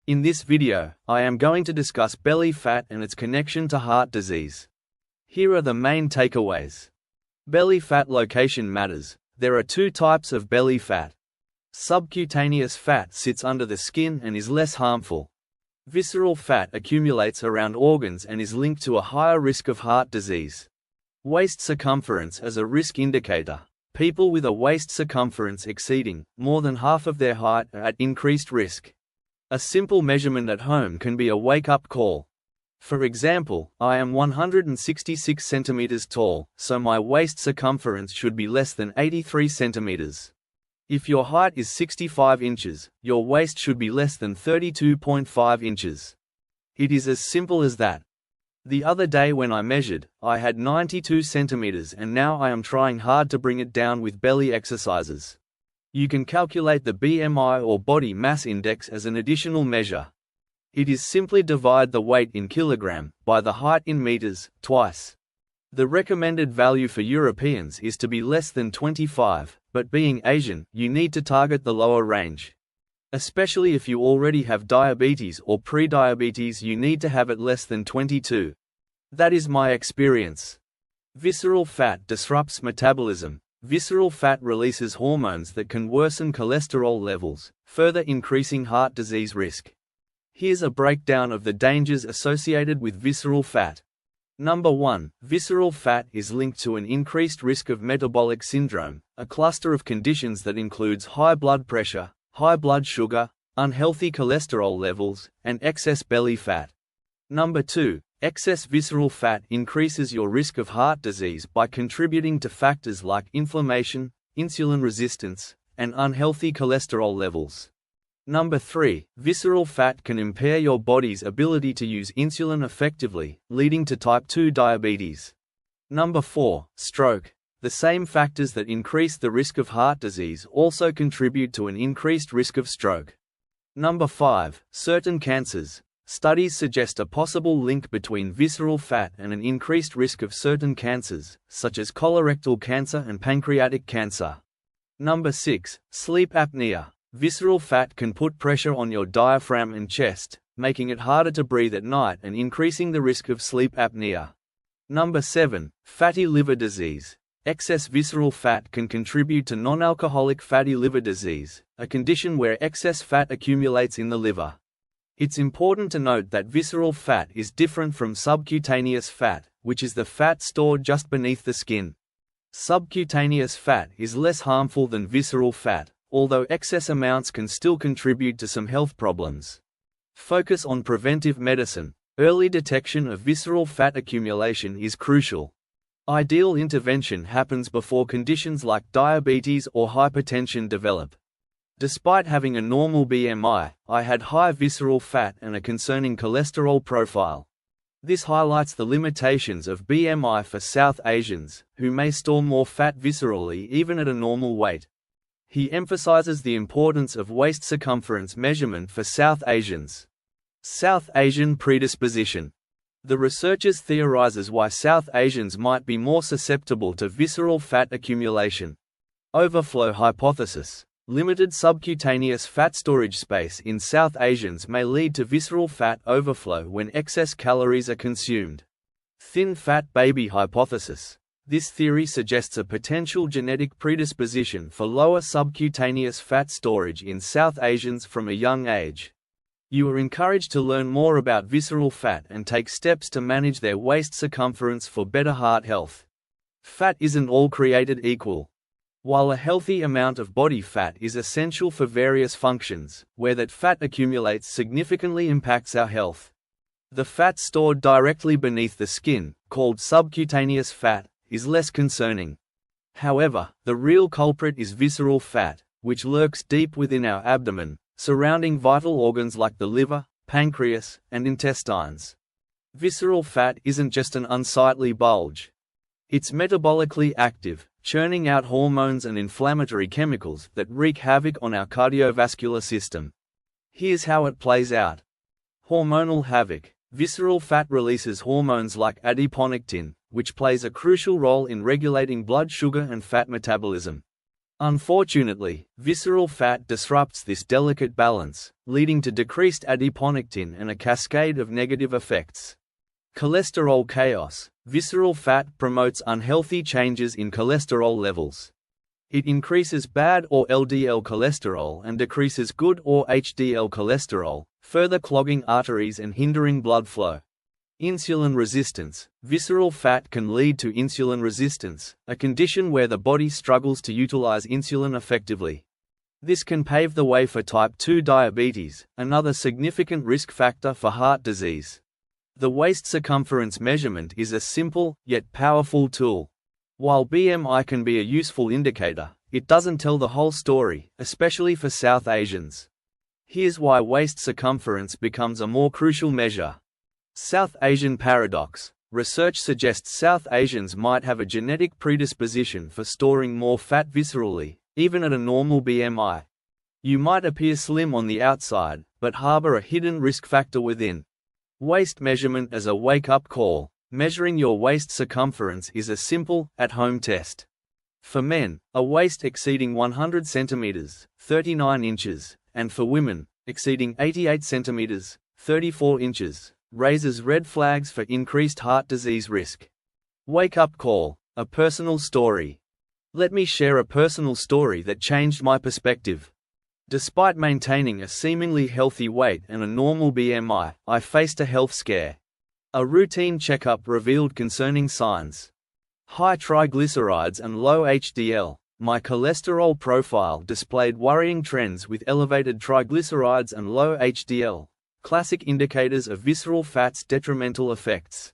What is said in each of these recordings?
In this video, I am going to discuss belly fat and its connection to heart disease. Here are the main takeaways. Belly fat location matters. There are two types of belly fat. Subcutaneous fat sits under the skin and is less harmful. Visceral fat accumulates around organs and is linked to a higher risk of heart disease. Waist circumference as a risk indicator. People with a waist circumference exceeding more than half of their height are at increased risk. A simple measurement at home can be a wake-up call. For example, I am 166 centimeters tall, so my waist circumference should be less than 83 centimeters. If your height is 65 inches, your waist should be less than 32.5 inches. It is as simple as that. The other day when I measured, I had 92 centimeters and now I am trying hard to bring it down with belly exercises. You can calculate the BMI or body mass index as an additional measure. It is simply divide the weight in kilogram by the height in meters, twice. The recommended value for Europeans is to be less than 25, but being Asian, you need to target the lower range. Especially if you already have diabetes or pre-diabetes, you need to have it less than 22. That is my experience. Visceral fat disrupts metabolism. Visceral fat releases hormones that can worsen cholesterol levels, further increasing heart disease risk. Here's a breakdown of the dangers associated with visceral fat. Number 1. Visceral fat is linked to an increased risk of metabolic syndrome, a cluster of conditions that includes high blood pressure, high blood sugar, unhealthy cholesterol levels, and excess belly fat. Number 2. Excess visceral fat increases your risk of heart disease by contributing to factors like inflammation, insulin resistance, and unhealthy cholesterol levels. Number 3. Visceral fat can impair your body's ability to use insulin effectively, leading to type 2 diabetes. Number 4. Stroke. The same factors that increase the risk of heart disease also contribute to an increased risk of stroke. Number 5. Certain cancers. Studies suggest a possible link between visceral fat and an increased risk of certain cancers, such as colorectal cancer and pancreatic cancer. Number 6. Sleep apnea. Visceral fat can put pressure on your diaphragm and chest, making it harder to breathe at night and increasing the risk of sleep apnea. Number 7. Fatty liver disease. Excess visceral fat can contribute to non-alcoholic fatty liver disease, a condition where excess fat accumulates in the liver. It's important to note that visceral fat is different from subcutaneous fat, which is the fat stored just beneath the skin. Subcutaneous fat is less harmful than visceral fat, although excess amounts can still contribute to some health problems. Focus on preventive medicine. Early detection of visceral fat accumulation is crucial. Ideal intervention happens before conditions like diabetes or hypertension develop. Despite having a normal BMI, I had high visceral fat and a concerning cholesterol profile. This highlights the limitations of BMI for South Asians, who may store more fat viscerally even at a normal weight. He emphasizes the importance of waist circumference measurement for South Asians. South Asian predisposition. The researchers theorizes why South Asians might be more susceptible to visceral fat accumulation. Overflow hypothesis. Limited subcutaneous fat storage space in South Asians may lead to visceral fat overflow when excess calories are consumed. Thin fat baby hypothesis. This theory suggests a potential genetic predisposition for lower subcutaneous fat storage in South Asians from a young age. You are encouraged to learn more about visceral fat and take steps to manage their waist circumference for better heart health. Fat isn't all created equal. While a healthy amount of body fat is essential for various functions, where that fat accumulates significantly impacts our health. The fat stored directly beneath the skin, called subcutaneous fat, is less concerning. However, the real culprit is visceral fat, which lurks deep within our abdomen, surrounding vital organs like the liver, pancreas, and intestines. Visceral fat isn't just an unsightly bulge. It's metabolically active, churning out hormones and inflammatory chemicals that wreak havoc on our cardiovascular system. Here's how it plays out. Hormonal havoc. Visceral fat releases hormones like adiponectin, which plays a crucial role in regulating blood sugar and fat metabolism. Unfortunately, visceral fat disrupts this delicate balance, leading to decreased adiponectin and a cascade of negative effects. Cholesterol chaos. Visceral fat promotes unhealthy changes in cholesterol levels. It increases bad or LDL cholesterol and decreases good or HDL cholesterol, further clogging arteries and hindering blood flow. Insulin resistance. Visceral fat can lead to insulin resistance, a condition where the body struggles to utilize insulin effectively. This can pave the way for type 2 diabetes, another significant risk factor for heart disease. The waist circumference measurement is a simple, yet powerful tool. While BMI can be a useful indicator, it doesn't tell the whole story, especially for South Asians. Here's why waist circumference becomes a more crucial measure. South Asian paradox. Research suggests South Asians might have a genetic predisposition for storing more fat viscerally, even at a normal BMI. You might appear slim on the outside, but harbor a hidden risk factor within. Waist measurement as a wake-up call. Measuring your waist circumference is a simple, at-home test. For men, a waist exceeding 100 centimeters, 39 inches, and for women, exceeding 88 centimeters, 34 inches, raises red flags for increased heart disease risk. Wake-up call, a personal story. Let me share a personal story that changed my perspective. Despite maintaining a seemingly healthy weight and a normal BMI, I faced a health scare. A routine checkup revealed concerning signs. High triglycerides and low HDL. My cholesterol profile displayed worrying trends with elevated triglycerides and low HDL, classic indicators of visceral fat's detrimental effects.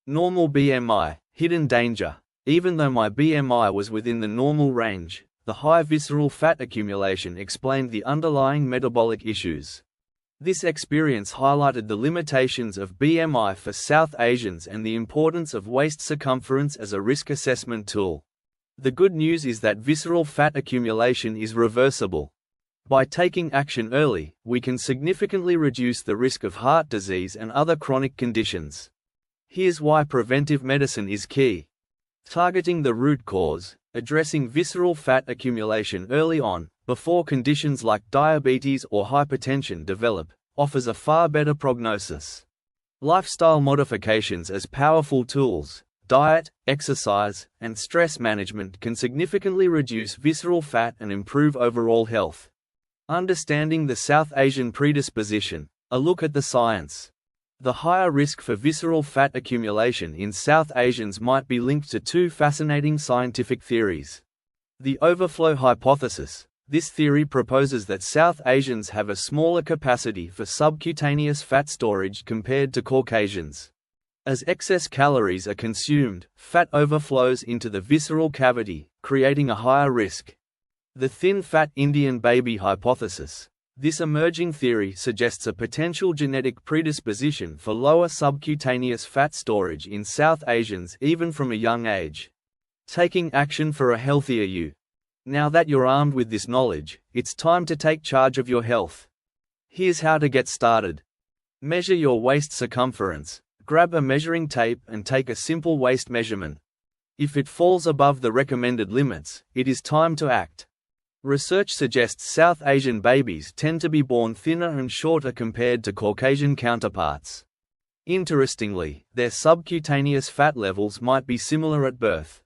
Normal BMI, hidden danger. Even though my BMI was within the normal range, the high visceral fat accumulation explained the underlying metabolic issues. This experience highlighted the limitations of BMI for South Asians and the importance of waist circumference as a risk assessment tool. The good news is that visceral fat accumulation is reversible. By taking action early, we can significantly reduce the risk of heart disease and other chronic conditions. Here's why preventive medicine is key. Targeting the root cause, addressing visceral fat accumulation early on, before conditions like diabetes or hypertension develop, offers a far better prognosis. Lifestyle modifications as powerful tools. Diet, exercise, and stress management can significantly reduce visceral fat and improve overall health. Understanding the South Asian predisposition. A look at the science. The higher risk for visceral fat accumulation in South Asians might be linked to two fascinating scientific theories. The overflow hypothesis. This theory proposes that South Asians have a smaller capacity for subcutaneous fat storage compared to Caucasians. As excess calories are consumed, fat overflows into the visceral cavity, creating a higher risk. The thin fat Indian baby hypothesis. This emerging theory suggests a potential genetic predisposition for lower subcutaneous fat storage in South Asians even from a young age. Taking action for a healthier you. Now that you're armed with this knowledge, it's time to take charge of your health. Here's how to get started. Measure your waist circumference. Grab a measuring tape and take a simple waist measurement. If it falls above the recommended limits, it is time to act. Research suggests South Asian babies tend to be born thinner and shorter compared to Caucasian counterparts. Interestingly, their subcutaneous fat levels might be similar at birth.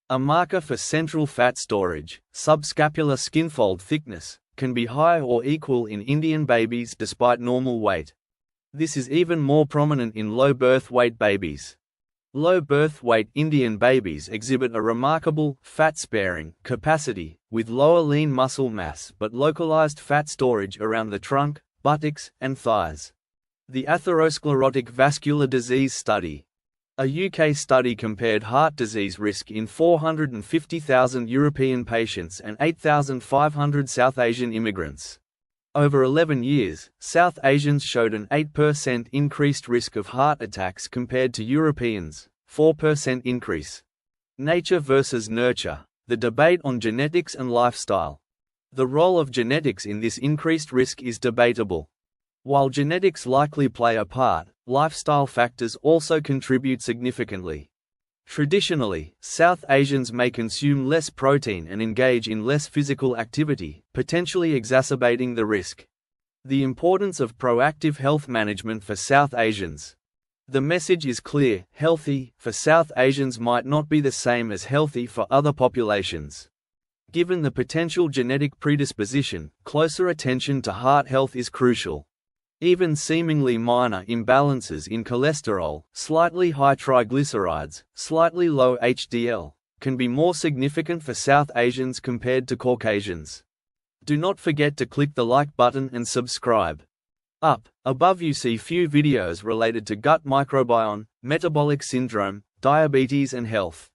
A marker for central fat storage, subscapular skinfold thickness, can be high or equal in Indian babies despite normal weight. This is even more prominent in low birth weight babies. Low birth weight Indian babies exhibit a remarkable fat-sparing capacity, with lower lean muscle mass but localized fat storage around the trunk, buttocks, and thighs. The Atherosclerotic Vascular Disease Study. A UK study compared heart disease risk in 450,000 European patients and 8,500 South Asian immigrants. Over 11 years, South Asians showed an 8% increased risk of heart attacks compared to Europeans, 4% increase. Nature versus nurture. The debate on genetics and lifestyle. The role of genetics in this increased risk is debatable. While genetics likely play a part, lifestyle factors also contribute significantly. Traditionally, South Asians may consume less protein and engage in less physical activity, potentially exacerbating the risk. The importance of proactive health management for South Asians. The message is clear: healthy for South Asians might not be the same as healthy for other populations. Given the potential genetic predisposition, closer attention to heart health is crucial. Even seemingly minor imbalances in cholesterol, slightly high triglycerides, slightly low HDL, can be more significant for South Asians compared to Caucasians. Do not forget to click the like button and subscribe. Up above you see few videos related to gut microbiome, metabolic syndrome, diabetes and health.